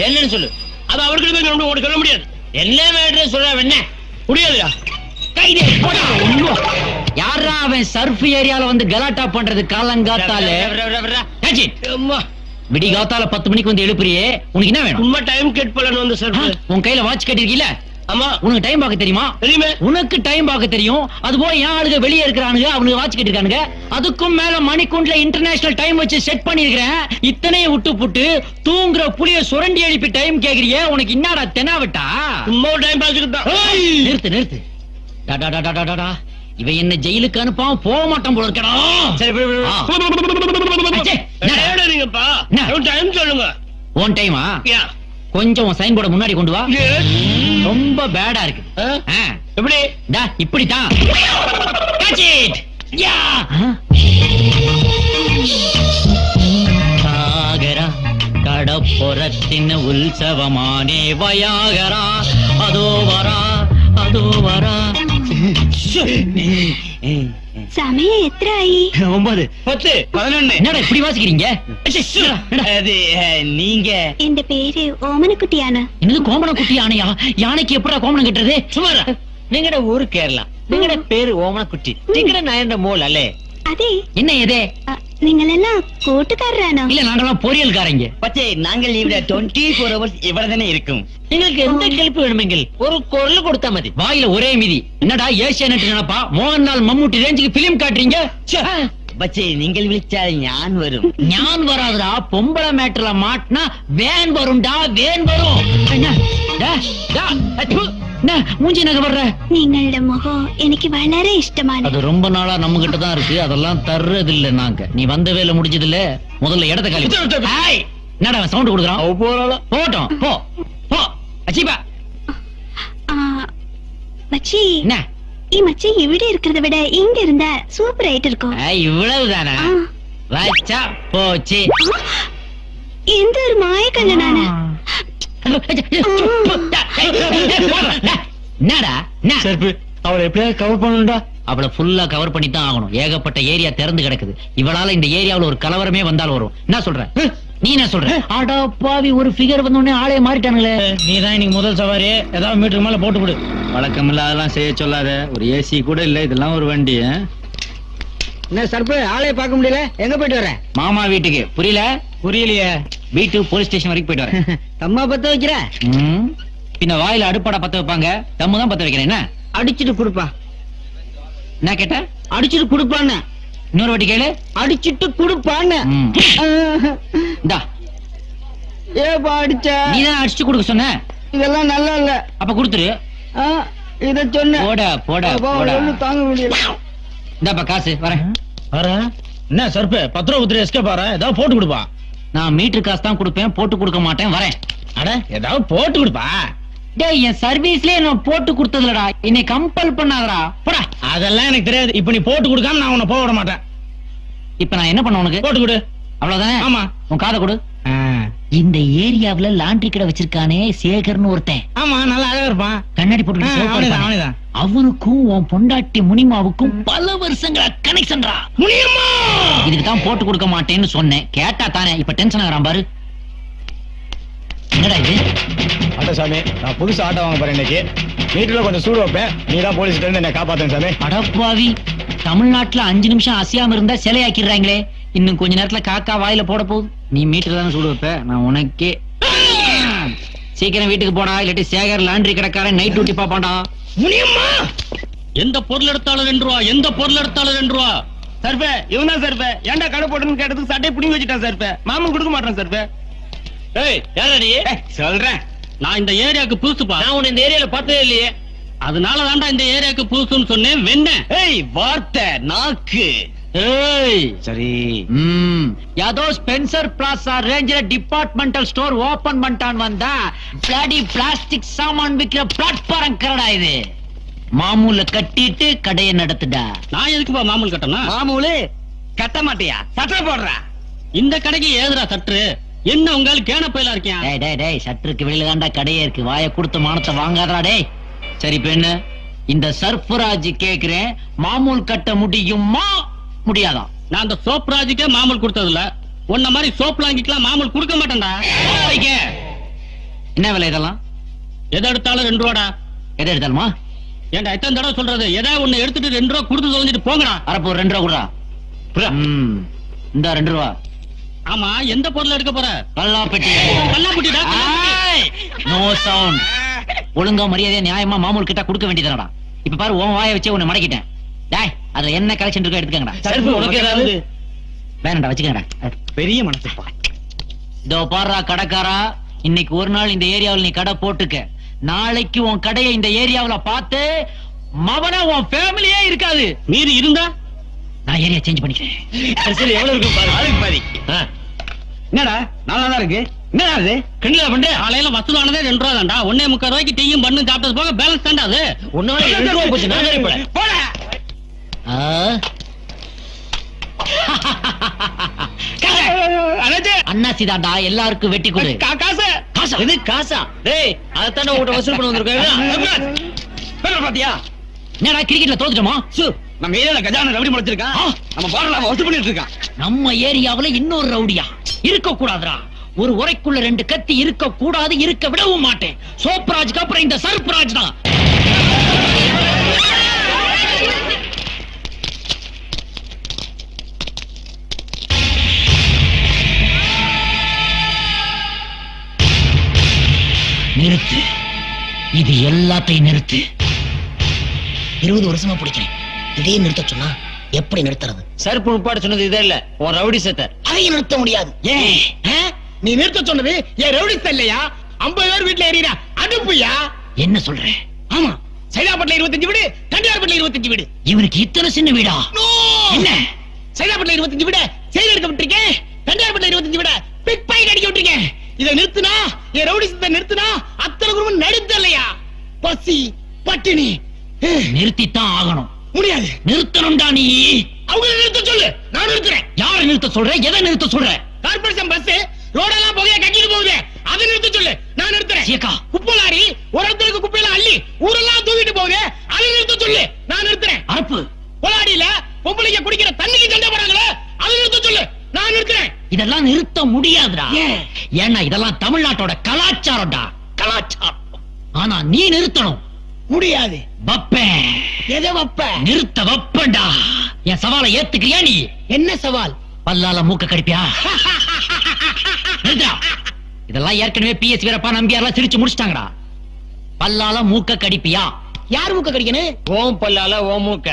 என்னன்னு சொல்லு. அது அவருக்கு சொல்ல முடியாது. என்ன மேட்டர் சொல்ல என்ன முடியாதுயா. யாரா அவன் சர்ஃப் ஏரியால வந்து கலாட்டா பண்றது? காலங்காத்தால விடி காத்தால 10 மணிக்கு வந்து எழுப்புறியே, உனக்கு என்ன வேணும்? உண்மை டைம் கேட் பண்ணணும் வந்து சார். உன் கையில வாட்ச் கட்டிருக்கீல? ஆமா. உனக்கு டைம் பார்க்க தெரியுமா? தெரியுமே. உனக்கு டைம் பார்க்க தெரியும். அது போல என் ஆளுங்க வெளியே இருக்கிறானுங்க, அவனுக்கு வாட்ச் கட்டிருக்கானுங்க. அதுக்கும் மேல மணிக்குண்ட்ல இன்டர்நேஷனல் டைம் வச்சு செட் பண்ணிருக்கிறேன். இத்தனையும் விட்டு புட்டு தூங்குற புளிய சுரண்டி எழுப்பி டைம் கேக்குறியே, உனக்கு என்னடா தெனாவட்டா? சும்மா டைம் பாஸ்க்கு தான். நிறுத்து நிறுத்து. இவன் என்ன ஜெயிலுக்கு அனுப்பாம போக மாட்டான் போல இருக்கடா. டைம் சொல்லுங்க. ஓன் டைமா? கொஞ்சம் சைன் போர்டு முன்னாடி கொண்டு வா. ரொம்ப பேடா இருக்கு. எப்படி? இப்படித்தான். சாகரா கடப்புறத்தின் உற்சவமானே வயாகரா, அதோ வரா அதோ வரா. சமயம் எத்தனை? 9 10 11. என்னடா இப்படி வாசிக்கிறீங்க? நீங்க என் பேரு ஓமனக்குட்டியான. என்னது கோமனக்குட்டி யானையா? யானைக்கு எப்படா கோமனம் கட்டுறது? சுமாரா. நீங்கட ஊரு கேரளா, நீங்கட பேரு ஓமனக்குட்டி, நீங்கட நயந்த மோல் அல்லே. அதே என்ன எதே? நீங்கள் எல்லாம் கூட்டுக்காரரானோ? இல்ல, நாங்கெல்லாம் பொரியல்காரங்க. பச்சே, நாங்கள் இவட 24 hours இவ்வளவுதானே இருக்கும். നിങ്ങൾക്ക് എന്ത് കെൽപ്പ് വേണമെങ്കിൽ ഒരു കുരൽ കൊടുത്താ മതി. വായിல ஒரே மிதி. என்னடா ஏசியானெட் நினைப்பா? மோகன்லால் மம்முட்டி ரேஞ்சுக்கு பிலிம் காட்டுறீங்க. பச்சே, நீங்கள் விழிச்சால் ஞான் வரும். ஞான் வராதுடா. பொம்பளை மேட்டர்ல மாட்டினா வேன் வரும்டா, வேன் வரும். மூஞ்சி நகை வர்ற. நீங்களோட முகம் எனக்கு வளர இஷ்டமான. அது ரொம்ப நாளா நம்ம கிட்ட தான் இருக்கு. அதெல்லாம் தர்றது இல்ல நாங்க. நீ வந்த வேலை முடிஞ்சது இல்ல. முதல்ல இடத்த காலி. என்னடா சவுண்ட் கொடுக்குறான்? போட்டோம் போ போ. அச்சிபா மச்சி. என்ன ഈ മച്ചി ഇവിടെ இருக்கிறத விட இங்க இருந்தா சூப்பர் ஆயிட்டு இருக்கும். இவ்வளவுதானா? வச்சா போச்சு. எந்த ஒரு மாய கண்ணனான. என்னடா செருப்பு? அவளை எப்படியாவது கவர் பண்ணணும்டா. அவளை ஃபுல்லா கவர் பண்ணி தான் ஆகணும். ஏகப்பட்ட ஏரியா திறந்து கிடக்குது. இவளால இந்த ஏரியாவுல ஒரு கலவரமே வந்தால் வரும். என்ன சொல்ற நீ? என்ன சொல்ற? அடப்பாவி, ஒரு ஃபிகர் வந்த உடனே ஆளே மாறிட்டானுங்களே. நீ தான் இன்னைக்கு முதல் சவாரி. ஏதாவது மீட்டருக்கு மேல போட்டு கொடு. வழக்கம் இல்லாதெல்லாம் செய்ய சொல்லாத. ஒரு ஏசி கூட இல்ல, இதெல்லாம் ஒரு வண்டி. என்ன சர்ப்பு, ஆளே பார்க்க முடியல? எங்க போயிட்டு வர? மாமா வீட்டுக்கு. புரியல? புரியலையே. வீட்டு போலீஸ் ஸ்டேஷன் வரைக்கும் போயிட்டு வரேன். தம்மா பத்த வைக்கிற? பின்ன வாயில அடுப்பாடா பத்த வைப்பாங்க, தம்மு தான் பத்த வைக்கிறேன். என்ன அடிச்சிட்டு குடுப்பா. என்ன கேட்ட? அடிச்சிட்டு குடுப்பான்னு. இன்னொரு வாட்டி கேளு. அடிச்சிட்டு குடுப்பான்னு. இந்தா. ஏப்பா அடிச்ச? நீ தான் அடிச்சு கொடுக்க சொன்ன. இதெல்லாம் நல்லா இல்ல. அப்ப கொடுத்துரு. இத சொன்ன. போட போட போட. தாங்க முடியல. இந்தாப்பா காசு. வரேன். என்ன சர்ப்பு 10 ரூபா குத்துரு எஸ்கே பாரு. ஏதாவது போட்டு கொடுப்பா. நான் மீட்டர் காசு தான் கொடுப்பேன், போட்டு கொடுக்க மாட்டேன். வரேன். அட ஏதாவது போட்டு கொடுப்பா. டேய், என் சர்வீஸ்லயே நான் போட்டு கொடுத்ததுலடா. என்னை கம்பல் பண்ணாதடா. போடா. அதெல்லாம் எனக்கு தெரியாது. இப்ப நீ போட்டு கொடுக்காம நான் உன்னை போக விட மாட்டேன். இப்ப நான் என்ன பண்ண உனக்கு? போட்டு கொடு. அவ்வளவுதானே? ஆமா. உன் காதை கொடு. இந்த ஏரியாவுல லாண்டரி கடை வச்சிருக்கானே சேகர்னு ஒருத்தன். ஆமா, நல்லா அழகா இருப்பான். கண்ணாடி போட்டு. அவனுக்கும் உன் பொண்டாட்டி முனிமாவுக்கும் பல வருஷங்களா கனெக்ஷன்டா. முனியம்மா, இதுக்கு தான் போட்டு கொடுக்க மாட்டேன்னு சொன்னேன். கேட்டா தானே இப்ப டென்ஷன் ஆகுறான் பாரு. என்னடா இது? அட சாமி, நான் புதுசு ஆட்டோ வாங்க போறேன் இன்னைக்கு. மீட்டர்ல கொஞ்சம் சூடு வைப்பேன். நீ தான் போலீஸ்ல இருந்து என்ன காப்பாத்தேன் சாமி. அடப்பாவி, தமிழ்நாட்டுல 5 நிமிஷம் அசையாம இருந்தா சிலையாக்கிடுறாங்களே. இன்னும் கொஞ்ச நேரத்துல காக்கா வாயில போட போகுது. நீ மீட்டர் தானே சூடு வைப்ப. நான் உனக்கே. சீக்கிரம் வீட்டுக்கு போடா, இல்லாட்டி சேகர் லாண்டரி கடைக்காரன் நைட் டியூட்டி பாப்பாண்டா. முனியம்மா, எந்த பொருள் எடுத்தாலும் 2 ரூபா, எந்த பொருள் எடுத்தாலும் 2 ரூபா. சர்பே, இவன் தான் சர்பே. ஏன்டா கடை போட்டுன்னு கேட்டதுக்கு சட்டையை புடிங்கி வச்சுட்டான் சர்பே. மாமன் கொடுக்க மாட்டான் சர்பே. ஏய், யாரா நீ? சொல்றேன், நான் இந்த ஏரியாவுக்கு புதுசுப்பா. நான் உன்னை இந்த ஏரியால பார்த்ததே இல்லையே. அதனால தான்டா இந்த ஏரியாவுக்கு புதுசுன்னு சொன்னேன். வெண்ண. ஏய், வார்த்தை நாக்கு. ஏய், சரி. யாதோ ஸ்பென்சர் பிளாசா ரேஞ்சில டிபார்ட்மெண்டல் ஸ்டோர் ஓபன் பண்ணிட்டான் வந்தா பிளாடி பிளாஸ்டிக் சாமான் விக்கிற பிளாட்ஃபார்ம் கரடா இது. மாமூல கட்டிட்டு கடையை நடத்துடா. நான் எதுக்குப்பா மாமூல் கட்டணும்? மாமூலு கட்ட மாட்டியா? சட்டை போடுறா. இந்த கடைக்கு ஏதுடா சற்று? என்ன உங்க கேன பயிலா இருக்கேன்? டேய் டேய் டேய், சற்றுக்கு வெளியில தாண்டா கடையே இருக்கு. வாய கொடுத்த மானத்தை வாங்காதடா டேய். சரி பெண்ணு, இந்த சர்ஃபராஜ் கேக்குறேன், மாமூல் கட்ட முடியுமா முடியாதா? நான் அந்த சோப் ராஜுக்கே மாமூல் கொடுத்ததில்ல, உன்ன மாதிரி சோப் லாங்கிக்கலாம் மாமூல் கொடுக்க மாட்டேன்டா. என்ன விலை இதெல்லாம்? எதை எடுத்தாலும் 2 ரூபாடா. எதை எடுத்தாலுமா? ஏன்டா எத்தனை தடவை சொல்றது? எதாவது ஒண்ணு எடுத்துட்டு 2 ரூபா கொடுத்து தொலைஞ்சிட்டு போங்கடா. அரப்போ 2 ரூபா கொடுறா. இந்த 2 ரூபா. ஆமா, எந்த பொருள் எடுக்க போற? கல்லாப்பெட்டி. கல்லாப்பட்டிடா. No sound. ஒழுங்கா மரியாதையா நியாயமா மாமூல் கிட்ட கொடுக்க வேண்டியதுடா. இப்ப பாரு, உன் வாயை வச்சே உன்னை மடக்கிட்டேன். டேய், அதுல என்ன கலெக்ஷன் இருக்கோ எடுத்துக்கங்கடா. சரி, உனக்கு ஏதாவது வேணாம்டா, வச்சுக்கங்கடா. பெரிய மனசுப்பா. இதோ பாருடா கடைக்காரா, இன்னைக்கு ஒரு நாள் இந்த ஏரியாவில் நீ கடை போட்டுக்க. நாளைக்கு உன் கடையை இந்த ஏரியாவுல பார்த்து மவன உன் ஃபேமிலியே இருக்காது. மீறி இருந்தா நான் ஏரியா சேஞ்ச் பண்ணிக்கிறேன். சரி, எவ்வளவு இருக்கு பாரு. அதுக்கு பாதி. என்னடா நல்லா தான் இருக்கு. என்னடா அது கிண்டல பண்ற? காலையில வசூலானதே 2 ரூபா தான்டா. 1.25 ரூபாய்க்கு டீயும் பண்ணு சாப்பிட்டது போக பேலன்ஸ் தான்டா அது. ஒன்னால 2 ரூபா போச்சு. நான் வேற போறேன். போடா. அண்ணாசி தாண்டா, எல்லாருக்கும் வெட்டி கொடு. காசு காசா? இது காசா? டேய், அதத்தான உன்கிட்ட வசூல் பண்ண வந்திருக்கேன். பாத்தியா? என்னடா கிரிக்கெட்ல தோத்துட்டோமா? நம்ம ஏரியால கஜான ரவுடி முளைச்சிருக்கான். நம்ம பாடல வசூல் பண்ணிட்டு இருக்கான். நம்ம ஏரியாவுல இன்னொரு ரவுடியா இருக்க கூடாதுடா. ஒரு உரைக்குள்ள 2 கத்தி இருக்க கூடாது, இருக்க விடவும் மாட்டேன். சோப்ராஜ்க்கு அப்புறம் இந்த சர்ப்ராஜ் தான். நிறுத்து, இது எல்லாத்தையும் நிறுத்து. 20 வருஷமா பிடிக்கிறேன். இதையும் நிறுத்த சொன்னா எப்படி நிறுத்துறது? சர்ப்பு உட்பாடு சொன்னது இதே இல்ல, உன் ரவுடி சத்த. அதையும் நிறுத்த முடியாது. ஏன் நீ நிறுத்த சொன்னது என் ரவுடி இல்லையா? 50 பேர் வீட்டுல ஏறியா அனுப்புயா? என்ன சொல்ற? ஆமா, சைதாப்பட்டில 25 வீடு, தண்டியார்பட்டில 25 வீடு. இவனுக்கு இத்தனை சின்ன வீடா? என்ன? சைதாப்பட்டில 25 வீடு செயல் எடுக்க விட்டுருக்கேன். தண்டியார்பட்டில 25 வீடு பிக் பாக்கெட் அடிக்க விட்டுருக்கேன். இதை நிறுத்தினா, என் ரவுடி சத்த நிறுத்தினா அத்தனை குடும்பம் நடுத்த இல்லையா? பசி பட்டினி. நிறுத்தித்தான் ஆகணும். முடியாது. நிறுத்தணும்டா நீ. அவங்க நிறுத்த சொல்லு, நான் நிறுத்துறேன். யாரை நிறுத்த சொல்ற? எதை நிறுத்த சொல்ற? கார்பரேஷன் பஸ் ரோடெல்லாம் புகைய கட்டிட்டு போகுது, அதை நிறுத்த சொல்லு, நான் நிறுத்துறேன். சீக்கா. குப்பை லாரி ஒரு இடத்துக்கு குப்பையெல்லாம் அள்ளி ஊரெல்லாம் தூக்கிட்டு போகுது, அதை நிறுத்த சொல்லு, நான் நிறுத்துறேன். அரப்பு. பொலாடியில பொம்பளைங்க குடிக்கிற தண்ணிக்கு சண்டை போறாங்களே, அதை நிறுத்த சொல்லு, நான் நிறுத்துறேன். இதெல்லாம் நிறுத்த முடியாதுடா. ஏன்னா இதெல்லாம் தமிழ்நாட்டோட கலாச்சாரம்டா. கலாச்சாரம். ஆனா நீ நிறுத்தணும். முடியாது. வப்பேன். எதை வப்ப? நிறுத்த வப்பண்டா. என் சவாலை ஏத்துக்கிறியா நீ? என்ன சவால்? பல்லால மூக்க கடிப்பியா? நிறுத்தா. இதெல்லாம் ஏற்கனவே PS வீரப்பா நம்பியாரெல்லாம் சிரிச்சு முடிச்சிட்டாங்கடா. பல்லால மூக்க கடிப்பியா? யார் மூக்க கடிக்கணும்? ஓம் பல்லால ஓ மூக்க.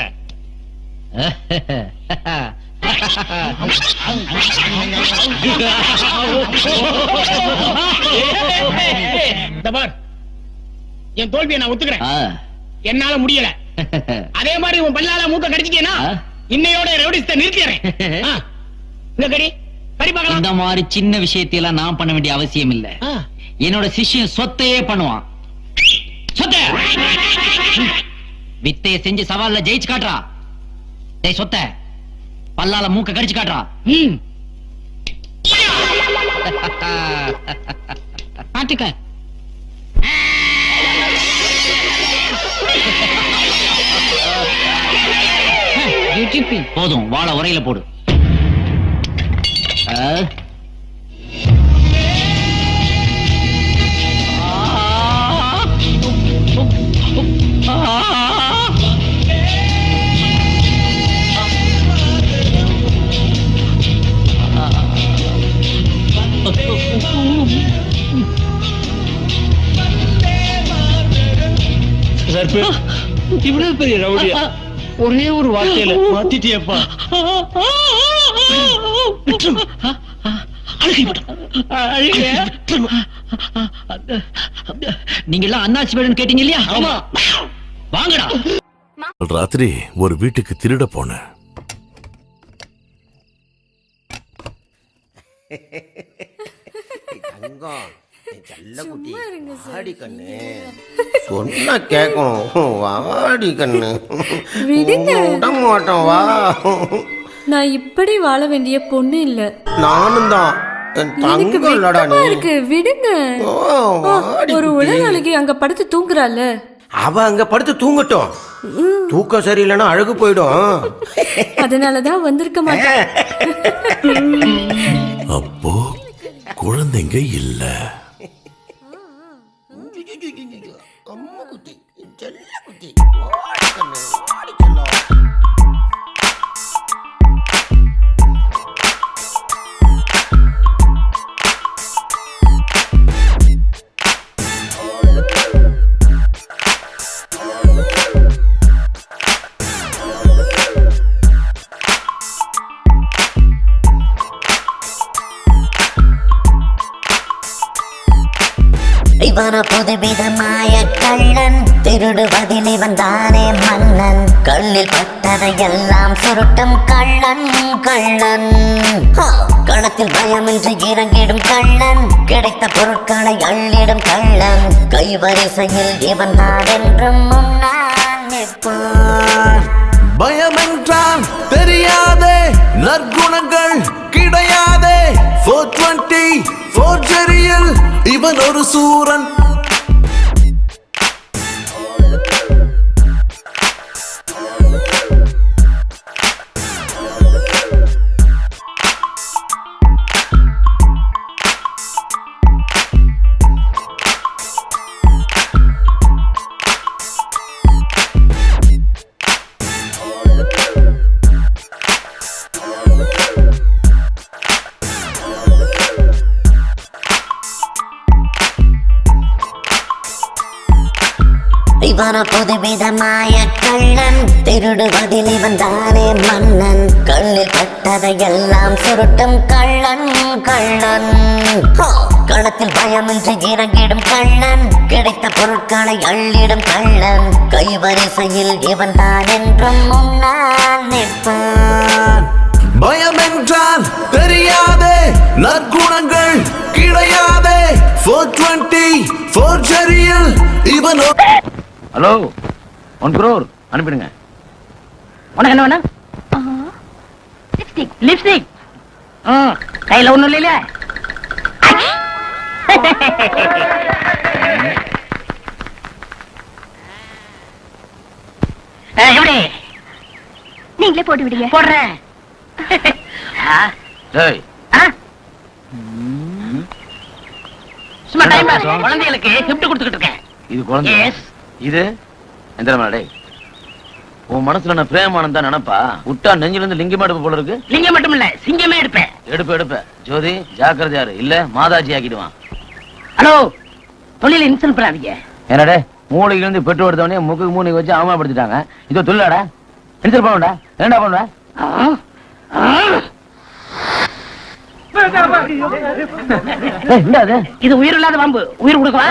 என் தோல்வியை நான் ஒத்துக்கிறேன். என்னால முடியல. அதே மாதிரி உன் பல்லால மூக்க கடிச்சிட்டேனா இன்னையோட ரவுடிஸ்ட நிறுத்திடுறேன். இந்த கடி கடி பார்க்கலாம். இந்த மாதிரி சின்ன விஷயத்தையெல்லாம் நான் பண்ண வேண்டிய அவசியம் இல்ல. என்னோட சிஷ்யன் சொத்தையே பண்ணுவான். சொத்த வித்தைய செஞ்சு சவால்ல ஜெயிச்சு காட்டுறா. டேய் சொத்த, பல்லால மூக்க கடிச்சு காட்டுறா. பாத்துக்க. போதும், வாழ உரையில போடு. இவ்வளவு பெரிய ரவுடியா ஒரே ஒரு வார்த்தையில மாத்திட்டியப்பா. நீங்க எல்லாம் அண்ணாச்சி வேணும்னு கேட்டீங்க இல்லையா? ஆமா, வாங்கடா. ராத்திரி ஒரு வீட்டுக்கு திருட போனேன். செல்லக்குட்டி வாடி கண்ணு சொன்னா கேட்கணும். வாடி கண்ணு விடுங்க. விட மாட்டோம். வா, நான் இப்படி வாழ வேண்டிய பொண்ணு இல்ல. நானும் தான். என் எனக்கு தங்கம் இல்லடா வெக்கமா நீ. இருக்கு, விடுங்க. ஓ, வாடி ஒரு குட்டி. உலக அழகி அங்க படுத்து தூங்குறாள். அவ அங்க படுத்து தூங்கட்டும். தூக்கம் சரியில்லைன்னா அழகு போயிடும். அதனாலதான் வந்திருக்க மாட்டேன். அப்போ குழந்தைங்க இல்ல. அம்மா குட்டி, செல்ல குட்டி, வாடி கண்ணு, வாடி செல்லம். இவன புதுவிதமாய கள்ளன், திருடுவதில் இவன் தானே மன்னன். கண்ணில் பட்டதையெல்லாம் சுருட்டும் கள்ளன் கள்ளன். களத்தில் பயமின்றி இறங்கிடும் கள்ளன், கிடைத்த பொருட்களை அள்ளிடும் கள்ளன். கைவரிசையில் இவன் நாடென்றும் முன்னால் நிற்பான். பயமென்றால் தெரியாதே, நற்குணங்கள் கிடையாதே. 420 ஃபோர்ஜரியில் இவன் ஒரு சூரன். இவன புதுவிதமாய கள்ளன், திருடுவதில் இவன் தானே மன்னன். கண்ணில் பட்டதையெல்லாம் சுருட்டும் கள்ளன் கள்ளன். களத்தில் பயமின்றி இறங்கிடும் கள்ளன், கிடைத்த பொருட்களை அள்ளிடும் கள்ளன். கைவரிசையில் இவன் தான் என்றும் முன்னால் நிற்பான். பயமென்றால் தெரியாதே, நற்குணங்கள் கிடையாதே. 420 ஃபோர்ஜரியில் இவன் ஹலோ 1 crore அனுப்பிடுங்க. உனக்கு என்ன வேணும்? லிப்ஸ்டிக். கையில ஒண்ணும் இல்லையில. எப்படி நீங்களே போட்டு விடுங்க. போடுறேன். சும்மா டைம் பாஸ். குழந்தைகளுக்கு கிஃப்ட் கொடுத்துக்கிட்டு இருக்கேன். இது குழந்தை. இது எந்த டே? உன் மனசுல நான் பிரேமானந்தா நினைப்பா? விட்டா நெஞ்சில இருந்து லிங்கம் எடுப்பு போல இருக்கு. லிங்கம் மட்டும் இல்ல, சிங்கமே எடுப்பேன். எடுப்ப ஜோதி ஜாக்கிரதையாரு, இல்ல மாதாஜி ஆக்கிடுவான். ஹலோ, தொழில இன்சல்ட் பண்ணாதீங்க. என்னடே, மூளையில இருந்து பெட்ரோல் எடுத்தவனே முக்கு மூணு வச்சு அவமானப்படுத்திட்டாங்க. இதோ தொழிலாடா, இன்சல்ட் பண்ணுடா. என்னடா பண்ணுவ? இது உயிர் இல்லாத பாம்பு. உயிர் கொடுக்கவா?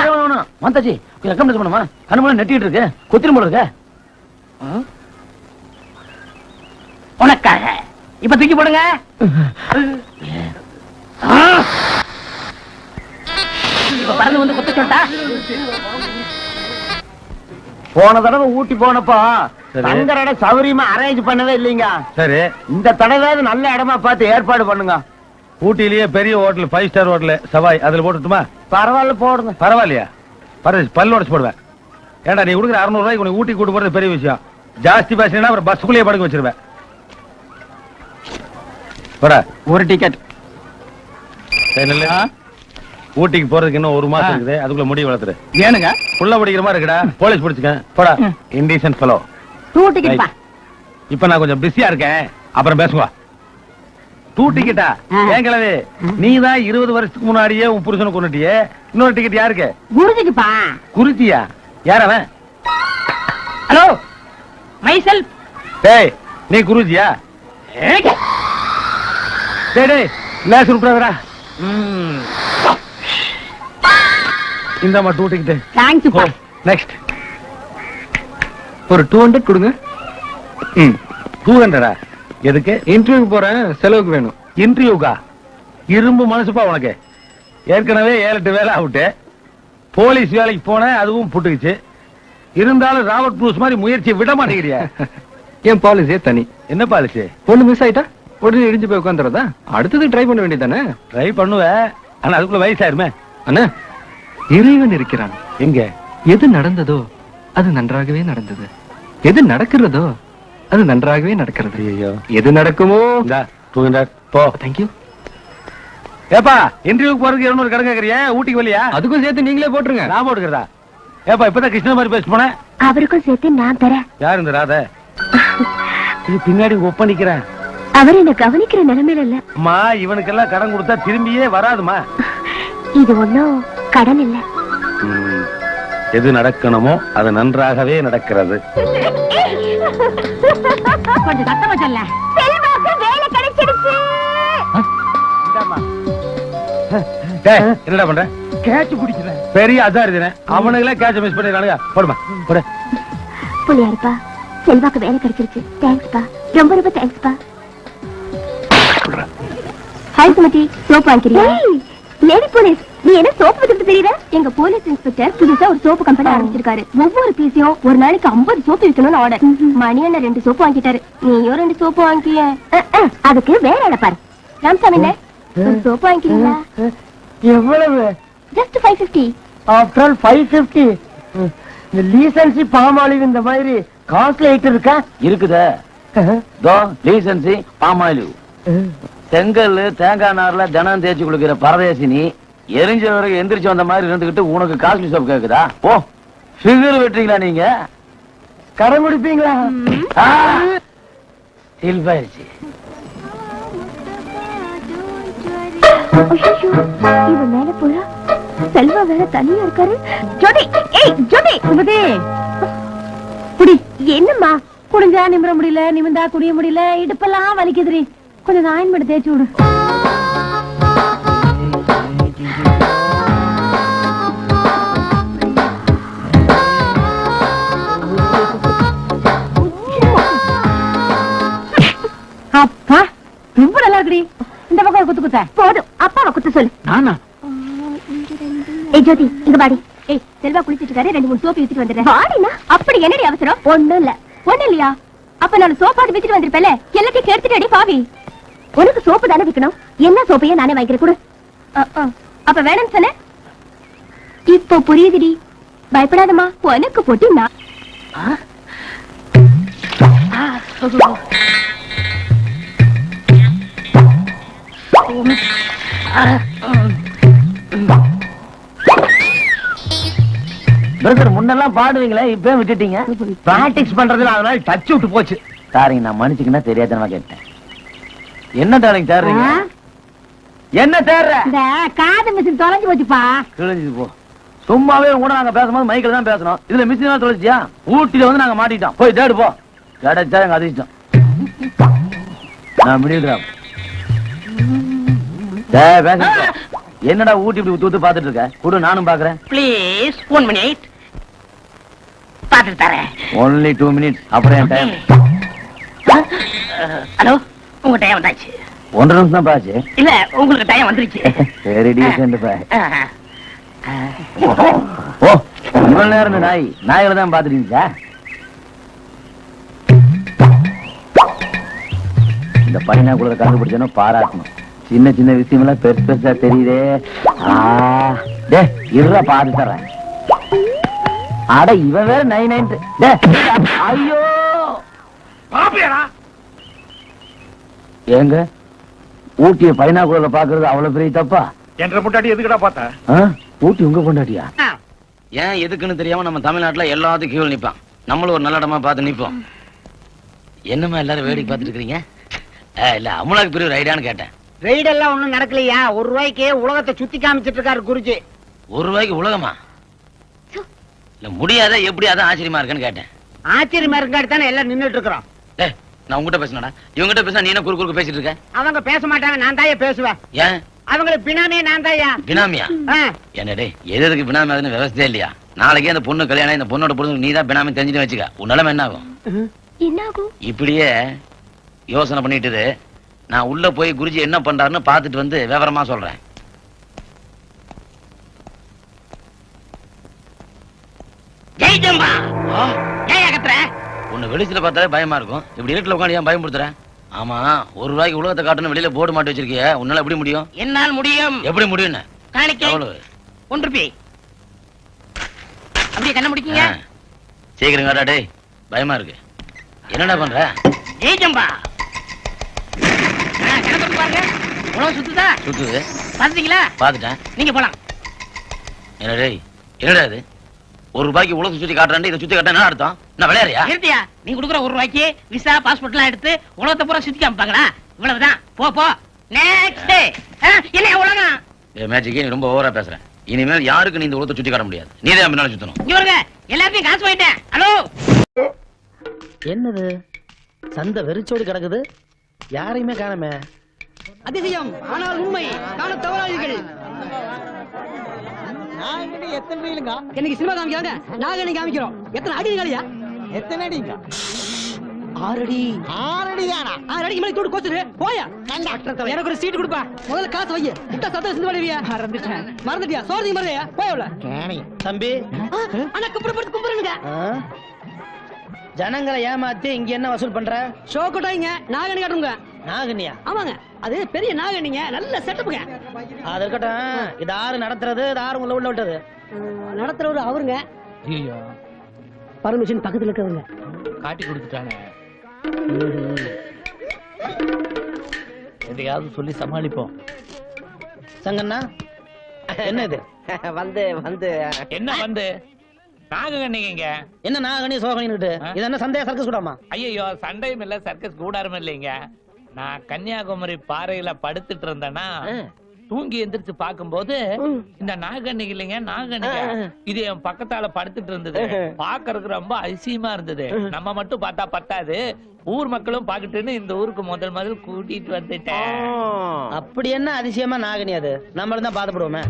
மாதாஜி ரெக்கமெண்ட் பண்ணுமா? கண்ணு நெட்டிட்டு இருக்கு, கொத்திரும் போல இருக்கு. உனக்காக இப்ப தூக்கி போடுங்க. இப்ப பறந்து வந்து கொத்த சொல்லிட்டா. போன தடவை ஊட்டி போனப்போ தங்குற இடம் சௌரியமா அரேஞ்ச் பண்ணவே இல்லைங்க. சரி, இந்த தடவை நல்ல இடமா பார்த்து ஏற்பாடு பண்ணுங்க. ஊட்டிலேயே பெரிய ஹோட்டல் 5 ஸ்டார் ஹோட்டல் சவாய், அதுல போட்டுட்டுமா? பரவாயில்ல, போடுங்க. பரவாயில்லையா? பல்லு உடச்சு போடுவேன். ஏண்டா நீ கொடுக்குற 600 ரூபாய்க்கு உனக்கு ஊட்டி கூட்டு போறது பெரிய விஷயம். ஜாஸ்தி பேசினா அப்புறம் பஸ்ஸுக்குள்ளேயே படுக்க வச்சிருவேன். ஒரு டிக்கெட். ஊட்டிக்கு போறதுக்கு இன்னும் 1 மாசம் இருக்குது, அதுக்குள்ள முடி வளர்த்துரு. ஏனுங்க புள்ள பிடிக்கிற மாதிரி இருக்குடா, போலீஸ் பிடிச்சுக்க. போடா இன்டீசன்ட் ஃபெலோ. 2 டிக்கெட் பா. இப்ப நான் கொஞ்சம் பிஸியா இருக்கேன், அப்புறம் பேசுவா. 2 டிக்கெட்டா? ஏன் கிழவி, நீதான் 20 வருஷத்துக்கு முன்னாடியே உன் புருஷனை கொண்டுட்டியே. இன்னொரு டிக்கெட் யாருக்கு? குருஜிக்குப்பா. குறிச்சியா? யார் அவன்? Hello, myself. டேய், நீ குருஜியா? டேய் லேஸ் உட்றா. இந்தமா 2 டிக்கெட். தேங்க்ஸ் பா. நெக்ஸ்ட் ஒரு 200 கொடுங்க. 200? எதுக்கு? இன்டர்வியூக்கு போறேன், செலவுக்கு வேணும். இன்டர்வியூக்கா? இரும்பு மனசுப்பா உனக்கு. ஏற்கனவே 7-8 வேலை அவுட்டு. போலீஸ் வேலைக்கு போனேன், அதுவும் புட்டுக்குச்சு. இருந்தாலும் ராபர்ட் ப்ரூஸ் மாதிரி முயற்சியை விட மாட்டேங்கிறியா? என் பாலிசியே தனி. என்ன பாலிசி? பொண்ணு மிஸ் ஆயிட்டா உடனே இடிஞ்சு போய் உட்காந்துறதா? அடுத்தது ட்ரை பண்ண வேண்டியதானே? ட்ரை பண்ணுவேன், ஆனா அதுக்குள்ள வயசாயிருமே. அண்ணா, இறைவன் இருக்கிறான். எங்க? எது நடந்ததோ அது நன்றாகவே நடந்தது. எது நடக்கிறதோ அது நன்றாகவே நடக்கிறது. ஐயோ, எது நடக்குமோ போ. தேங்க்யூ. ஏப்பா இன்டர்வியூக்கு போறதுக்கு 200 கடன் கேக்குறியா? ஊட்டிக்கு வழியா? அதுக்கும் சேர்த்து நீங்களே போட்டுருங்க. நான் போட்டுக்கிறதா? ஏப்பா இப்பதான் கிருஷ்ண மாதிரி பேச போனேன். அவருக்கும் சேர்த்து நான் தரேன். யாரு இந்த ராத? இது பின்னாடி ஒப்ப நிக்கிறேன். அவர் என்ன கவனிக்கிற நிலைமையில இல்ல. அம்மா இவனுக்கெல்லாம் கடன் கொடுத்தா திரும்பியே வராதுமா. இது ஒண்ணும் கடன் இல்ல. எது நடக்கணுமோ அது நன்றாகவே நடக்கிறது. கொஞ்சம் சத்தமா சொல்ல. செல்வாக்கு வேலை கிடைச்சிடுச்சு. என்னடா பண்ற? கேட்ச் பிடிக்கிறேன். பெரிய அதாரிதனே. அவனுங்களே கேட்ச் மிஸ் பண்ணிடுறானுங்க. போடுமா போடு. புள்ளியாருப்பா, செல்வாக்கு வேலை கிடைச்சிருச்சு. தேங்க்ஸ்பா, ரொம்ப ரொம்ப தேங்க்ஸ்பா. ஹாய் சுமதி, சோப்பு வாங்கிக்கிறியா? லேடி போலீஸ், நீ என்ன சோப்பு வித்துட்டு தெரியல? எங்க போலீஸ் இன்ஸ்பெக்டர் புதுசா ஒரு சோப்பு கம்பெனி ஆரம்பிச்சிருக்காரு. ஒவ்வொரு பீஸையும் ஒரு நாளைக்கு 50 சோப்பு விற்கணும்னு ஆர்டர். மணி அண்ணன் 2 சோப்பு வாங்கிட்டாரு. நீயும் 2 சோப்பு வாங்கிய. அதுக்கு வேற ஆளை பாரு. ராமசாமி ஒரு சோப்பு வாங்கிக்கிறீங்களா? எவ்வளவு? ஜஸ்ட் 550. After all 550. இந்த லீசன்சி பாமாலிவ் இந்த மாதிரி காஸ்ட்லி ஐட்டம் இருக்கா? இருக்குதே. தோ லீசன்சி பாமாலிவ். செங்கல் தேங்காய் நார்ல தினம் தேய்ச்சி குளிக்கிற பரதேசினி எரிஞ்சவருக்கு எந்திரிச்சு வந்த மாதிரி இருந்துகிட்டு உனக்கு காஸ்ட்லி சோப் கேக்குதா? ஓ ஃபிகர் வெட்டுறீங்களா நீங்க? கடன் முடிப்பீங்களா? சில்பாயிருச்சு. இவன் மேல போறா. செல்வா வேற தனியா இருக்காரு. ஜோடி, ஏய் ஜோடி, சுமதி குடி. என்னம்மா? குடிஞ்சா நிமிர முடியல, நிமிந்தா குடிய முடியல, இடுப்பெல்லாம் வலிக்குதுரி. கொஞ்சம் ஆயின் பண்ணி தேய்ச்சி விடு. அப்பா ரொம்ப நல்லா இருக்குடி. இந்த பக்கம் குத்து குத்த போதும். அப்பாவை குத்த சொல்லு. நானா? ஏய் ஜோதி, இங்க பாடி. ஏய் செல்வா குளிச்சிட்டு இருக்காரு, 2-3 சோப்பு வித்துட்டு வந்துடுறேன். வாடினா அப்படி என்னடி அவசரம்? ஒண்ணும் இல்லையா? அப்ப நான் சோப்பாடு வித்துட்டு வந்திருப்பேல, எல்லாத்தையும் கேட்டுட்டு அடி பாவி. உனக்கு சோப்பு தானே விக்கணும், என்ன சோப்பையே நானே வாங்கிக்கிறேன் கொடு. அப்ப வேணும்னு சொன்ன? இப்போ புரியுதுடி. பயப்படாதம்மா, உனக்கு போட்டி நான். பிரதர் முன்னெல்லாம் பாடுவீங்களே, இப்ப விட்டுட்டீங்க. பிராக்டிஸ் பண்றதுல அதனால டச் விட்டு போச்சு. சாரிங்க, நான் மன்னிச்சுக்கினா தெரியாதனமா கேட்டேன். என்ன டாலிங் தேடுறீங்க? என்ன தேடுற? இந்த காது மிஷின் தொலைஞ்சு போச்சுப்பா. கிழிஞ்சு போ. சும்மாவே கூட நாங்க பேசும்போது மைக்கில் தான் பேசணும். இதுல மிஷின் தான் தொலைச்சியா? ஊட்டில வந்து நாங்க மாட்டிட்டோம். போய் தேடு போ. கிடைச்சா எங்க அதிர்ஷ்டம். நான் முடிவுறேன். என்னடா ஊட்டி இப்படி தூத்து பாத்துட்டு இருக்க? கூட நானும் பாக்குறேன். ப்ளீஸ் 1 மினிட் பாத்துட்டு தரேன். Only 2 minutes. அப்புறம் என் டைம். ஹலோ, உங்க டைம் வந்தாச்சு. 1 நிமிஷம் தான் பாச்சு. இல்ல, உங்களுக்கு டைம் வந்துருச்சு. சரி டீசன்ட் பா. ஓ இவ்வளவு நேரம் நாய்களை தான் பாத்துட்டீங்களா? இந்த பையனாக்குள்ள கண்டுபிடிச்சனோ பாராட்டணும். சின்ன சின்ன விஷயம் எல்லாம் பெருசு பெருசா தெரியுதே. இருற பாத்து தர்றேன். அட இவன் வேற 9. ஐயோ ஏங்க ஊட்டிய பைனாக்குள்ள பாக்குறது அவ்வளவு பெரிய தப்பா? என்ற முட்டாடி எதுக்குடா பார்த்தா? ஊட்டி உங்க பொண்டாட்டியா? ஏன் எதுக்குன்னு தெரியாம நம்ம தமிழ்நாட்டுல எல்லாத்துக்கும் கீழ் நிப்பான். நம்மளும் ஒரு நல்ல இடமா பார்த்து நிப்போம். என்னமா எல்லாரும் வேடிக்கை பார்த்துட்டு இருக்கீங்க? இல்ல அமுலாக்கு பெரிய ஒரு ஐடியான்னு கேட்டேன். ரெய்டெல்லாம் ஒண்ணும் நடக்கலையா? 1 ரூபாய்க்கு உலகத்தை சுத்தி காமிச்சிட்டு இருக்காரு குருஜி. 1 ரூபாய்க்கு உலகமா? இல்ல முடியாத எப்படி அதான் ஆச்சரியமா இருக்குன்னு கேட்டேன். ஆச்சரியமா இருக்காரு தானே எல்லாம் நின்னுட்டு இருக்கிறோம். நான் உங்ககிட்ட பேசினடா, இவங்கிட்ட பேசினா நீ என்ன குறுக்கு பேசிட்டு இருக்க? அவங்க பேச மாட்டாங்க, நான் தாயே பேசுவேன். ஏன்? அவங்களுக்கு பினாமியே நான் தாயா. பினாமியா? என்னடே எதுக்கு பினாமி அதுன்னு விவசாயம் இல்லையா? நாளைக்கே அந்த பொண்ணு கல்யாணம், இந்த பொண்ணோட பொண்ணு நீ தான் பினாமி தெரிஞ்சுட்டு வச்சுக்க. உன் நிலைமை என்ன ஆகும்? இப்படியே யோசனை பண்ணிட்டு நான் உள்ள போய் குருஜி என்ன பண்றாருன்னு பாத்துட்டு வந்து விவரமா சொல்றேன். ஜெயிச்சம்பா. ஏன் கத்துற? உன்னை வெளிச்சல பார்த்தாலே பயமா இருக்கும். இப்படி வீட்டுல உட்காந்து ஏன் பயமுறுத்துற? ஆமா, 1 ரூபாய்க்கு உலகத்தை காட்டணும் வெளியில போர்டு மாட்டி வச்சிருக்கிய. உன்னால எப்படி முடியும்? என்னால் முடியும். எப்படி முடியும்? காணிக்கை 1 ரூபாய். அப்படியே கண்ண முடிக்கீங்க. சீக்கிரம் காட்டா டேய், பயமா இருக்கு. என்னடா பண்ற? ஏஜம்பா பாருங்க, உழவு சுத்துதா? சுத்துது. பாத்தீங்களா? பாத்துட்டேன். நீங்க போலாம். என்ன டேய், என்னடா இது? ₹1 உலகம் சுத்தி காட்டுறான், இதை சுத்தி காட்ட என்ன அர்த்தம்? நான் விளையாடுறியா? இருத்தியா, நீ கொடுக்குற ₹1 விசா பாஸ்போர்ட் எல்லாம் எடுத்து உலகத்தை பூரா சுத்தி காமிப்பாங்களா? இவ்வளவுதான். போ போ. நெக்ஸ்ட் என்ன உலகம்? மேஜிக்கே நீ ரொம்ப ஓவரா பேசுற. இனிமேல் யாருக்கு நீ இந்த உலகத்தை சுத்தி காட்ட முடியாது. நீ தான் பின்னால சுத்தணும். இங்க வருங்க, எல்லாத்தையும் காசு வாங்கிட்டேன். ஹலோ, என்னது சந்தை வெறிச்சோடி கிடக்குது, யாரையுமே காணமே. அதிசயம் ஆனால் உண்மை, காண தவறாதீர்கள். இன்னைக்கு சினிமா காமிக்கிறாங்க, நாகனி காமிக்கிறோம். எத்தனை அடி காலியா? எத்தனை அடிங்க? 6 அடி. 6 அடியானா? 6 அடிக்கு மேல தூடு கோச்சுரு. போயா. எனக்கு ஒரு சீட் கொடுப்பா. முதல்ல காசு வை. முட்டை சத்தம் சிந்து வடிவியா? மறந்துட்டியா? சோர்தி மறலையா? போயவல. தம்பி. அண்ணா கும்பிடுங்க. ஜனங்களை ஏமாத்தி இங்க என்ன வசூல் பண்ற? ஷோ கொட்டாங்க. நாகனி காட்டுங்க. நாகனியா? ஆமாங்க, அது பெரிய நாகனிங்க, நல்ல செட்டப்புங்க. அது இருக்கட்டும், இது ஆறு நடத்துறது, இது ஆறு உள்ள விட்டது. நடத்துறவரு அவருங்க. ஐயோ, பர்மிஷன் பக்கத்துல இருக்கவங்க. காட்டி கொடுத்துட்டானே. எதையாவது சொல்லி சமாளிப்போம். சங்கண்ணா, என்ன இது? வந்து என்ன வந்து நாககண்ணிங்க? என்ன நாகனி சோகனிட்டு? இது என்ன சந்தேக சர்க்கஸ் கூடாமா? ஐயோ, சண்டையும் இல்ல, சர்க்கஸ் கூடாரும் இல்லைங்க. நான் கன்னியாகுமரி பாறையில படுத்துட்டு இருந்தேன்னா தூங்கி எந்திரிச்சு பாக்கும்போது இந்த நாகண்ணிக்கு இல்லைங்க, நாகண்ணிங்க இது என் பக்கத்தால படுத்துட்டு இருந்தது. பாக்குறதுக்கு ரொம்ப அதிசயமா இருந்தது. நம்ம மட்டும் பார்த்தா பத்தாது, ஊர் மக்களும் பாக்கட்டுன்னு இந்த ஊருக்கு முதல் கூட்டிட்டு வந்துட்டேன். அப்படி என்ன அதிசயமா நாகனி? அது நம்மளும் தான் பாதப்படுவோமே.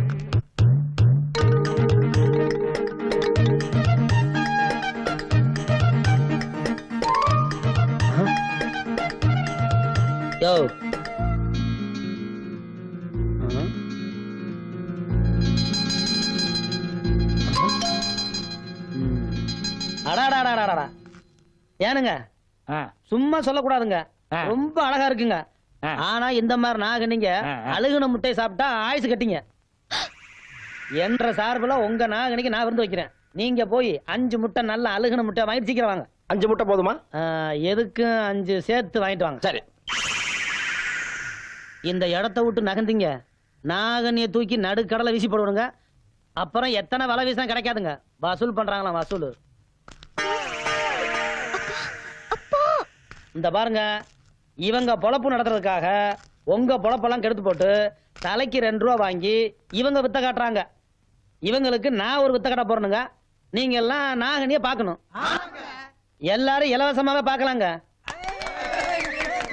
யோ, அடாடாடாடாடா, ஏனுங்க சும்மா சொல்லக்கூடாதுங்க, ரொம்ப அழகா இருக்குங்க. ஆனா இந்த மாதிரி நாகனிங்க அழுகுன முட்டை சாப்பிட்டா ஆயுசு கட்டிங்க. என்ற சார்புல உங்க நாகனிக்கு நான் விருந்து வைக்கிறேன். நீங்க போய் 5 முட்டை நல்ல அழுகுன முட்டை வாங்கிட்டு சீக்கிரம் வாங்க. 5 முட்டை போதுமா? எதுக்கு 5 சேர்த்து வாங்கிட்டு வாங்க. சரி. இந்த இடத்த விட்டு நகர்ந்தீங்க, நாகனியை தூக்கி நடுக்கடலை வீசி போடுவாங்க. அப்புறம் எத்தனை வலை வீசா கிடைக்காதுங்க. வசூல் பண்றாங்களாம், வசூல். இந்த பாருங்க, இவங்க பொழப்பு நடத்துறதுக்காக உங்க பொழப்பெல்லாம் கெடுத்து போட்டு தலைக்கு 2 ரூபா வாங்கி இவங்க வித்த காட்டுறாங்க. இவங்களுக்கு நான் ஒரு வித்த காட்ட போறேனுங்க. நீங்க எல்லாம் நாகனிய பாக்கணும். எல்லாரும் இலவசமாவே பாக்கலாங்க.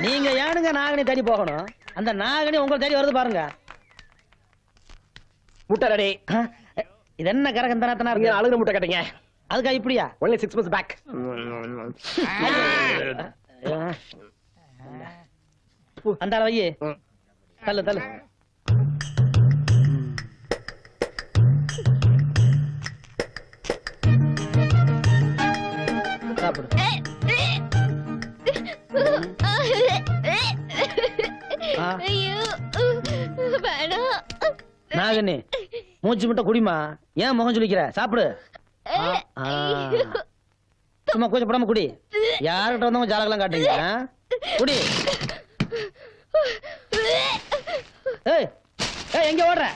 நீங்க ஏனுங்க நாகனி தேடி போகணும்? அந்த நாகனி உங்களை தேடி வருது பாருங்க. முட்டை ரெடி. இது என்ன கரகம் தானே இருக்கு? அழுகுன முட்டை கேட்டீங்க, அதுக்கா இப்படியா? only 6 months back. அந்த வையே தள்ளு தள்ளு. சாப்பிடு. நாகனி, மூச்சு முட்டை குடிமா. ஏன் முகம் சொல்லிக்கிற? சாப்பிடு. சும்மா கூச்சப்படாம குடி. யார்கிட்ட வந்தவங்க ஜாலகெல்லாம் காட்டுறீங்க? குடி. ஏய் ஏய், எங்க ஓடுற?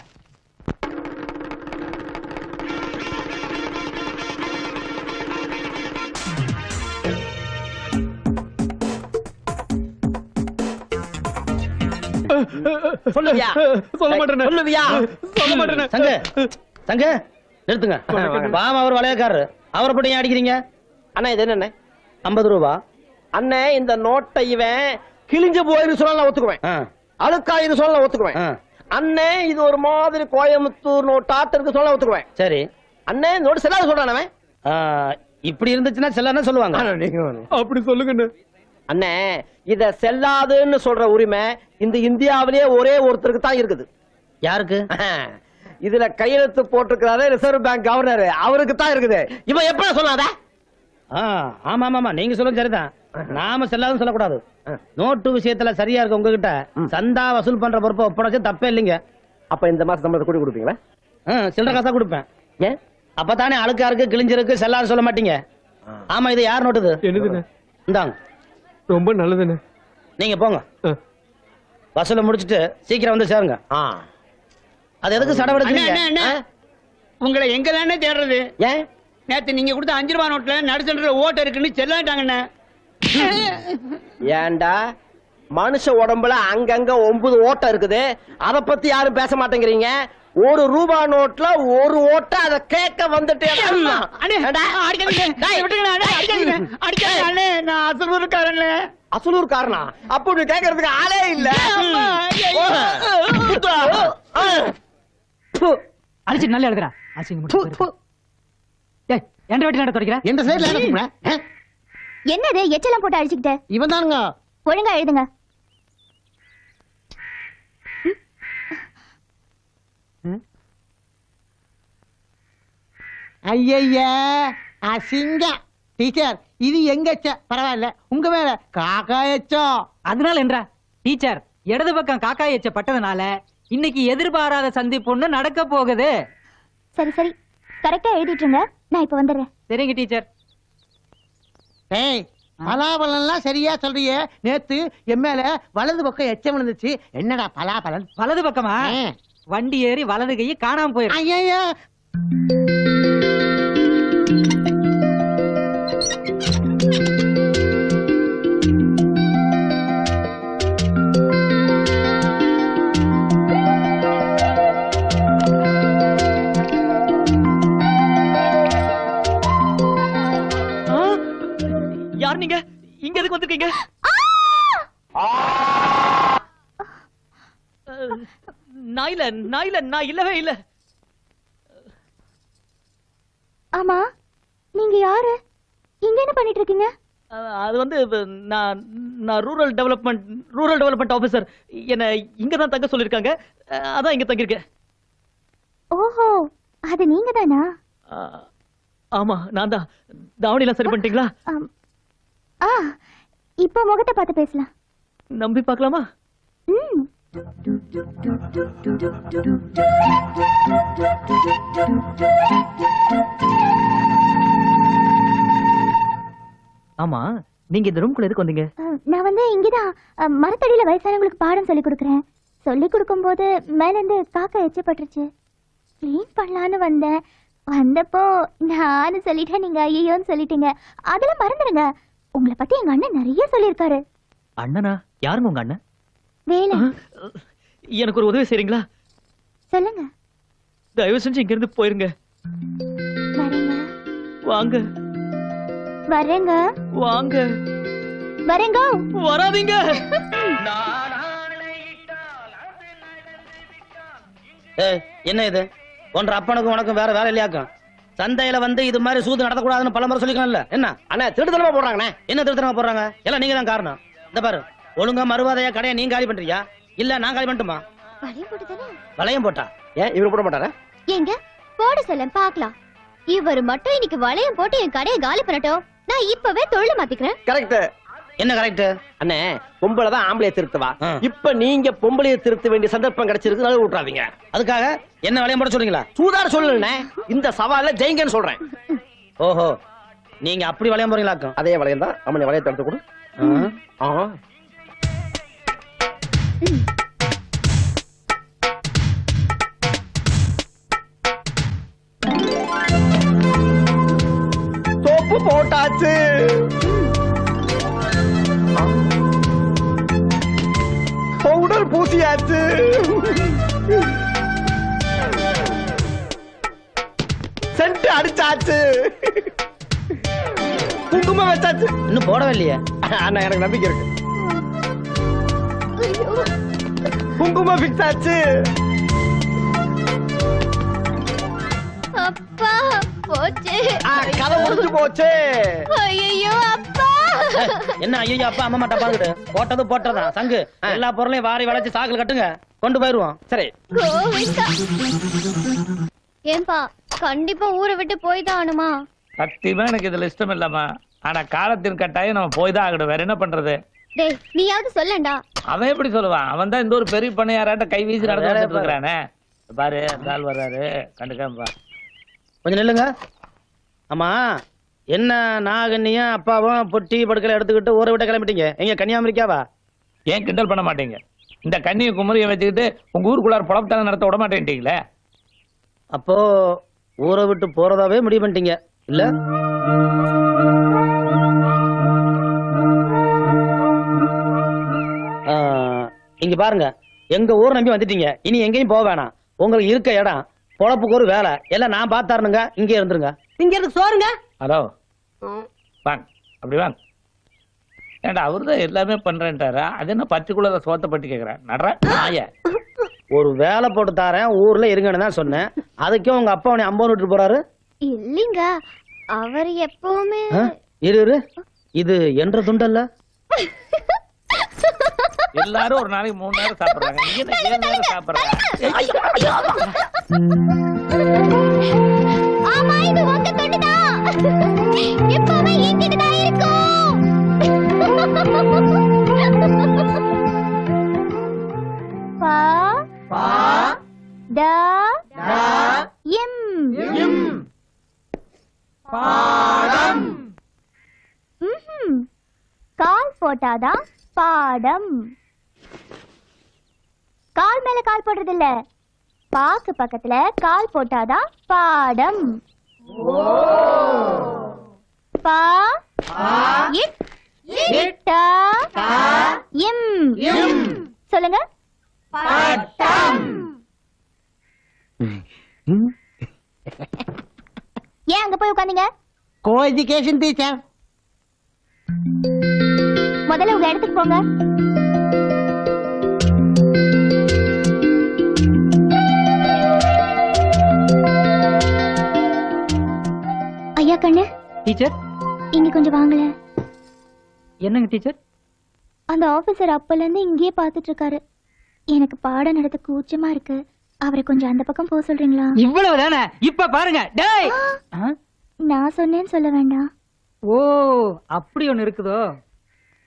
சொல்லுவியா? சொல்ல மாட்டேன். சொல்லுவியா? சொல்ல மாட்டேன். சங்க சங்க நிறுத்துங்க. பாவம், அவர் வளையக்காரரு. அவரை போட்டு ஏன் அடிக்கிறீங்க? அண்ணா இது என்ன? 50 ரூபா. அண்ணே, இந்த நோட்டை இவன் கிழிஞ்சு போயிரு சொன்னா நான் ஒத்துக்குவேன், அழுக்காயிரு சொன்னா நான் ஒத்துக்குவேன். அண்ணே, இது ஒரு மாதிரி கோயம்புத்தூர் நோட்டாட்டு இருக்கு சொன்னா ஒத்துக்குவேன். சரி அண்ணே, நோட்டு செல்லாத சொல்றானே. இப்படி இருந்துச்சுன்னா செல்லன்னு சொல்லுவாங்க. அப்படி சொல்லுங்க அண்ணே. இத செல்லாதுன்னு சொல்ற உரிமை இந்த இந்தியாவிலேயே ஒரே ஒருத்தருக்கு தான் இருக்குது. யாருக்கு? இதுல கையெழுத்து போட்டிருக்கிறாரு ரிசர்வ் பேங்க் கவர்னர், அவருக்கு தான் இருக்குது. இவன் எப்ப சொன்னாத? ஆமா ஆமா, நீங்க சொல்லுங்க சரிதான். நாம செல்லாதுன்னு சொல்லக்கூடாது. நோட்டு விஷயத்துல சரியா இருக்கு உங்ககிட்ட. சந்தா வசூல் பண்ற பொறுப்பை ஒப்படைச்சு தப்பே இல்லைங்க. அப்ப இந்த மாசம் சம்பளத்தை கூடி கொடுப்பீங்களா? சில்லற காசா கொடுப்பேன். ஏன்? அப்பதானே அழுக்கா இருக்கு, கிழிஞ்சிருக்கு, செல்லாது சொல்ல மாட்டீங்க. ஆமா இது யார் நோட்டுது? என்னதுண்ணே? இந்தாங்க. ரொம்ப நல்லதுண்ணே. நீங்க போங்க. வசூல முடிச்சிட்டு சீக்கிரம் வந்து சேருங்க. அது எதுக்கு சடவெடுக்கிறீங்க? உங்களை எங்க தானே தேடுறது? ஏன் நேத்து நீங்க கொடுத்த 5 ரூபாய் நோட்ல நடுசன்ற ஓட்ட இருக்குன்னு செல்லாட்டாங்கண்ணே. ஏண்டா மனுஷ உடம்புல அங்கங்க 9 ஓட்டை இருக்குது, அத பத்தி யாரும் பேச மாட்டேங்கிறீங்க. 1 ரூபாய் நோட்ல 1 ஓட்டை, அத கேட்க வந்துட்டே. அசலூர்காரனா? அப்படி கேட்கறதுக்கு ஆளே இல்ல. அடிச்சு நல்லா எழுதுறா. எந்த வீட்டுல தொடக்கிற? எந்த சைடுல? என்னது எச்செல்லாம் போட்டு அடிச்சுக்கிட்ட? இவன் தானுங்க. ஒழுங்கா எழுதுங்க. ஐயா அசிங்கம். டீச்சர் இது எங்க பரவாயில்ல, உங்க மேல காக்கா எச்சம். அதனால என்றா டீச்சர் இடது பக்கம் காக்கா எச்ச பட்டதுனால இன்னைக்கு எதிர்பாராத சந்திப்பு நடக்க போகுது. சரி சரி கரெக்டா எழுதிட்டுங்க, நான் இப்ப வந்துடுறேன். சரிங்க டீச்சர். ஏய் பலாபலன்லாம் சரியா சொல்றியே. நேத்து என் மேல வலது பக்கம் எச்சம் விழுந்துச்சு. என்னடா பலாபலன்? வலது பக்கமா? வண்டி ஏறி வலது கையை காணாம போயிரு. ஐயா யார் நீங்க? இங்க எதுக்கு வந்திருக்கீங்க? நான் இல்லவே இல்ல. ஆமா நீங்க யாரு? இங்க என்ன பண்ணிட்டு இருக்கீங்க? அது வந்து நான் ரூரல் டெவலப்மெண்ட் ஆபீசர். என்ன இங்க தான் தங்க சொல்லிருக்காங்க, அதான் இங்க தங்கிருக்கேன். ஓஹோ அது நீங்க தானா? ஆமா நான் தான். தாவணிலாம் சரி பண்ணிட்டீங்களா? இப்ப முகத்தை பார்த்து பேசலாம். நம்பி பார்க்கலாமா? ஆமா நீங்க இந்த ரூம்குள்ள எதுக்கு வந்தீங்க? நான் வந்து இங்கதான் மரத்தடியில வயசானவங்களுக்கு பாடம் சொல்லி கொடுக்கறேன். சொல்லி கொடுக்கும் போது மேல இருந்து காக்கா எச்சப்பட்டுருச்சு. கிளீன் பண்ணலான்னு வந்தேன். வந்தப்போ நானு சொல்லிட்டேன், நீங்க ஐயோன்னு சொல்லிட்டீங்க. அதெல்லாம் மறந்துடுங்க. உங்களை பத்தி எங்க அண்ணன் நிறைய சொல்லிருக்காரு. அண்ணனா? யாருங்க உங்க அண்ணன்? வேலை. எனக்கு ஒரு உதவி செய்றீங்களா? சொல்லுங்க. தயவு செஞ்சு இங்க இருந்து போயிருங்க. வரேங்க. வாங்க. வரேங்க. வாங்க. வரேங்க. வராதீங்க. என்ன இது? ஒன்ற அப்பனுக்கும் உனக்கும் வேற வேலை இல்லையாக்கும். சந்தையில வந்து இது மாதிரி சூது நடத்தக்கூடாதுன்னு பல முறை சொல்லிக்கணும்ல. என்ன அண்ணா திருத்தனமா போடுறாங்கண்ணே. என்ன திருத்தனமா போடுறாங்க? எல்லாம் நீங்க தான் காரணம். இந்த பாரு, ஒழுங்கா மறுவாதையா கடையை நீங்க காலி பண்றியா இல்ல நான் காலி பண்ணட்டுமா? வளையம் போட்டா? ஏன் இவரு போட மாட்டாரா? எங்க போட சொல்ல பாக்கலாம். இவர் மட்டும் இன்னைக்கு வளையம் போட்டு என் கடையை காலி பண்ணட்டும். நான் இப்பவே தொழில் மாத்திக்கிறேன். கரெக்ட். என்ன கரெக்ட்? அண்ணே பொம்பளை தான் ஆம்பளைய திருத்துவா. இப்ப நீங்க பொம்பளைய திருத்த வேண்டிய சந்தர்ப்பம் கிடைச்சிருக்கு, நழுவ விட்டுறாதீங்க. அதுக்காக என்ன வளையம் போட சொல்றீங்களா? சூதார சொல்லல, இந்த சவால்ல ஜெயிங்கன்னு சொல்றேன். ஓஹோ நீங்க அப்படி வளையம் போறீங்களாக்கும். அதே வளையம் தான். அம்மனி வளையத்தை எடுத்து கொடு. தோப்பு போட்டாச்சு. பவுடர் பூசியாச்சு. சென்ட் அடிச்சாச்சு. குங்குமம் வச்சாச்சு. இன்னும் போடவே இல்லையே. அண்ணா எனக்கு நம்பிக்கை இருக்கு. குங்குமம் ஃபிக்ஸ் ஆச்சு. அப்பா போச்சு. கதை முடிஞ்சு போச்சு. ஐயோ அப்பா. என்ன ஐயோ அப்பா அம்மா டப்பாங்கிட்டு போட்டது போட்டதான் சங்கு. எல்லா பொருளையும் வாரி வளைச்சு சாக்குல கட்டுங்க, கொண்டு போயிருவோம். சரி. ஏன்பா கண்டிப்பா ஊரை விட்டு போய் தான் ஆனுமா? சத்தியமா எனக்கு இதுல இஷ்டம் இல்லம்மா. ஆனா காலத்தின் கட்டாயம் நம்ம போய் தான் ஆகணும். வேற என்ன பண்றது? டேய் நீயாவது சொல்லண்டா. அவன் எப்படி சொல்லுவான்? அவன் தான் இந்த ஒரு பெரிய பண்ணையாராட்ட கை வீசி நடந்து வந்துட்டு இருக்கிறானே. பாரு ஆள் வர்றாரு, கண்டுக்காம. கொஞ்சம் நில்லுங்க. ஆமா என்ன நாகண்ணியும் அப்பாவும் பொட்டி படுக்கல எடுத்துக்கிட்டு ஊரை விட்ட கிளம்பிட்டீங்க எங்க கன்னியாகுமரிக்காவா? ஏன் கிண்டல் பண்ண மாட்டீங்க? இந்த கன்னியை குமரியை வச்சுக்கிட்டு உங்க ஊருக்குள்ளார புலப்பத்தான நடத்த விட மாட்டேன்ட்டீங்களே. அப்போ ஊரை விட்டு போறதாவே முடிவு பண்ணிட்டீங்க இல்ல? இங்க பாருங்க, எங்க ஊர் நம்பி வந்துட்டீங்க, இனி எங்கேயும் போக வேணாம். உங்களுக்கு இருக்க இடம், பொழப்புக்கு ஒரு வேலை எல்லாம் நான் பார்த்தாருனுங்க. இங்கே இருந்துருங்க. இங்க இருக்கு சோறுங்க. ஹலோ, வாங்க, அப்படி வாங்க. ஏண்டா அவருதான் எல்லாமே பண்றேன்ட்டாரா? அது என்ன பர்டிகுலரா சோத்த பட்டி கேக்குறேன்? நடுற நாய ஒரு வேலை போட்டு தாரேன், ஊர்ல இருங்கன்னு தான் சொன்னேன். அதுக்கே உங்க அப்பா உன்னை அம்பன் விட்டு போறாரு. இல்லீங்க, அவர் எப்பவுமே இரு, இது என்ற துண்டல்ல. எல்லாரும் ஒரு நாளைக்கு 3 நேரம் சாப்பிடுறாங்க, நீங்க என்ன 7 நேரம் சாப்பிடுறாங்க? ஆமா, இது உங்க துண்டுதான். எப்பவுமே என்கிட்ட தான் இருக்கும். பா பா ட எம் எம் பாடம். கால் போட்டாதான் பாடம். கால் மேல கால் போடுறது இல்ல, பாக்கு பக்கத்துல கால் போட்டாதான் பாடம். பா இட் இட்ட எம் எம் சொல்லுங்க. பட்டம். ஏன் அங்க போய் உட்கார்ந்தீங்க? Co education teacher. முதல்ல உங்க இடத்துக்கு போங்க. ஐயா கண்ணு. டீச்சர், இங்க கொஞ்சம் வாங்கல. என்னங்க டீச்சர்? அந்த ஆபீசர் அப்பல இருந்து இங்கேயே பாத்துட்டு இருக்காரு. எனக்கு பாடம் நடத்த கூச்சமா இருக்கு. அவரை கொஞ்சம் அந்த பக்கம் போக சொல்றீங்களா? இவ்வளவுதானே? இப்ப பாருங்க. டேய், நான் சொன்னேன்னு சொல்ல வேண்டாம். ஓ, அப்படி ஒண்ணு இருக்குதோ?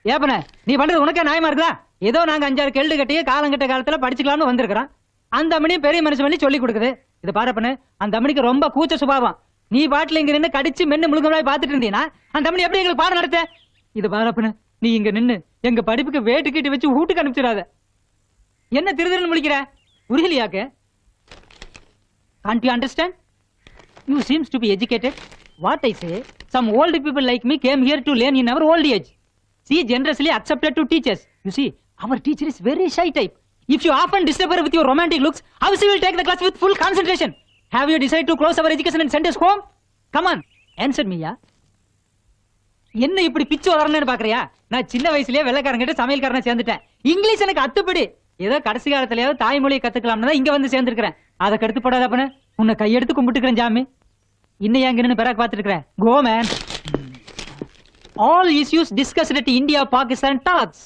ஏப்பன, நீ பண்றது உனக்கே நியாயமா இருக்குதா? ஏதோ நாங்க 5-6 கேள்வி கட்டியே காலங்கட்ட காலத்துல படிச்சுக்கலாம்னு வந்திருக்கிறோம். அந்த அம்மனியும் பெரிய மனுஷன் பண்ணி சொல்லி கொடுக்குது. இது பாருப்பண்ணு, அந்த அம்மனிக்கு ரொம்ப கூச்ச சுபாவம். நீ பாட்டுல இங்க நின்று கடிச்சு மென்னு முழுங்கமாய் பாத்துட்டு இருந்தீங்கன்னா அந்த அம்மனி எப்படி எங்களுக்கு பாடம் நடத்த? இது பாருப்பண்ணு, நீ இங்க நின்னு எங்க படிப்புக்கு வேட்டு கீட்டு வச்சு வீட்டுக்கு அனுப்பிச்சிடாத. என்ன திருதிருன்னு முழிக்கிற? புரியலையாக்கு? Can't you understand? You seems to be educated. What I say, some old people like me came here to learn in our old age. She generously accepted to teach us. You see, our teacher is very shy type. If you often disturb her with your romantic looks, how she will take the class with full concentration? Have you decided to close our education and send us home? Come on, answer me, ya. என்ன இப்படி பிச்சு வளரணும்னு பாக்குறியா? நான் சின்ன வயசுலயே வெள்ளைக்காரங்கிட்ட சமையல்காரனை சேர்ந்துட்டேன். English எனக்கு அத்துப்படி. ஏதோ கடைசி காலத்திலயாவது தாய்மொழியை கத்துக்கலாம்னு தான் இங்க வந்து சேர்ந்திருக்கிறேன். அதை கடுத்து போடாதப்பன்னு உன்னை கையெடுத்து கும்பிட்டுக்கிறேன் ஜாமி. இன்னும் எங்க நின்னு பிறகு பாத்துருக்கிறேன். Go man. All issues discussed at India-Pakistan talks.